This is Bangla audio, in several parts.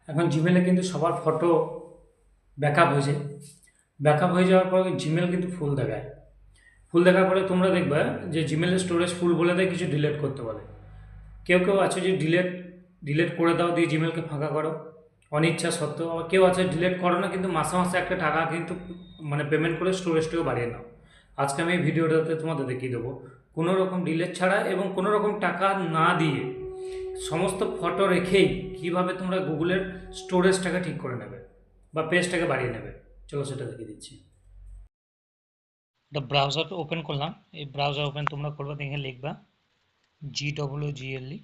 এখন জিমেলে কিন্তু সবার ফটো ব্যাকআপ হয়ে যায়। ব্যাকআপ হয়ে যাওয়ার পর জিমেল কিন্তু ফুল দেখায়। ফুল দেখার পরে তোমরা দেখবে যে জিমেলের স্টোরেজ ফুল বলে দেয়, কিছু ডিলিট করতে বলে। কেউ কেউ আছে যে ডিলেট ডিলেট করে দাও দিয়ে জিমেলকে ফাঁকা করো অনিচ্ছা সত্ত্বেও। আবার কেউ আছে ডিলেট করো না, কিন্তু মাসে মাসে একটা টাকা কিন্তু মানে পেমেন্ট করে স্টোরেজটাকে বাড়িয়ে নাও। আজকে আমি এই ভিডিওটাতে তোমাদের দেখিয়ে দেবো কোনো রকম ডিলেট ছাড়া এবং কোনো রকম টাকা না দিয়ে সমস্ত ফটো রেখেই কীভাবে তোমরা গুগলের স্টোরেজটাকে ঠিক করে নেবে বা পেজটাকে বাড়িয়ে নেবে। চলো সেটা দেখিয়ে দিচ্ছি। ব্রাউজার ওপেন করলাম। এই ব্রাউজার ওপেন তোমরা করবে, দেখে লিখবা GWGLE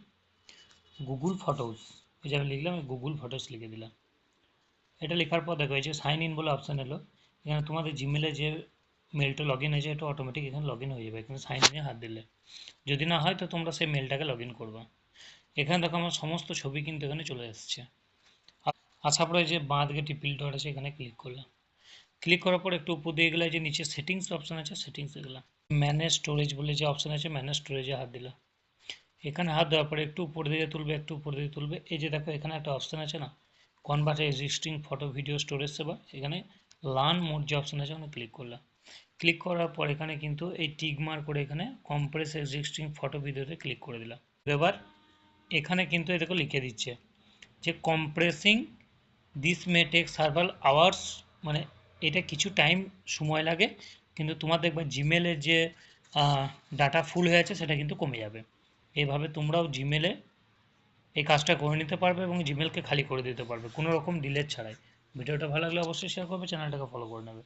গুগল ফটোস। এই যে আমি লিখলাম, গুগল ফটোস লিখে দিলাম। এটা লেখার পর দেখো এই যে সাইন ইন বলে অপশান এলো। এখানে তোমাদের জিমেলে যে মেলটা লগ ইন হয়েছে এটা অটোমেটিক এখানে লগ ইন হয়ে যাবে এখানে সাইন ইনে হাত দিলে। যদি না হয় তো তোমরা সেই মেলটাকে লগ ইন করবা। এখানে দেখো আমার সমস্ত ছবি কিন্তু এখানে চলে এসেছে। আসার পরে যে বাঁ দিকে টিপিল ডট আছে এখানে ক্লিক করলাম। ক্লিক করার পর একটু উপর দিয়ে গেলে যে নিচে সেটিংস অপশান আছে সেটিংসে গেলাম। ম্যানেজ স্টোরেজ বলে যে অপশান আছে ম্যানেজ স্টোরেজে হাত দিলাম। এখানে হাত দেওয়ার পরে একটু উপর দিকে তুলবে, একটু উপর দিকে তুলবে। এই যে দেখো এখানে একটা অপশান আছে না, convert existing photo video storage সেবা। এখানে লার্ন মোড যে অপশান আছে ওখানে ক্লিক করলাম। ক্লিক করার পর এখানে কিন্তু এই টিক মার্ক করে এখানে কম্প্রেস এক্সিস্টিং ফটো ভিডিওতে ক্লিক করে দিলাম। এবার এখানে কিন্তু এটাকে লিখে দিচ্ছে যে compressing this may take several hours, মানে এটা কিছু টাইম সময় লাগে, কিন্তু তোমার দেখবে জিমেলের যে ডাটা ফুল হয়ে আছে সেটা কিন্তু কমে যাবে। এইভাবে তোমরাও জিমেলে এই কাজটা করে নিতে পারবে এবং জিমেলকে খালি করে দিতে পারবে কোনো রকম ডিলেট ছাড়াই। ভিডিওটা ভালো লাগলে অবশ্যই শেয়ার করবে, চ্যানেলটাকে ফলো করে নেবে।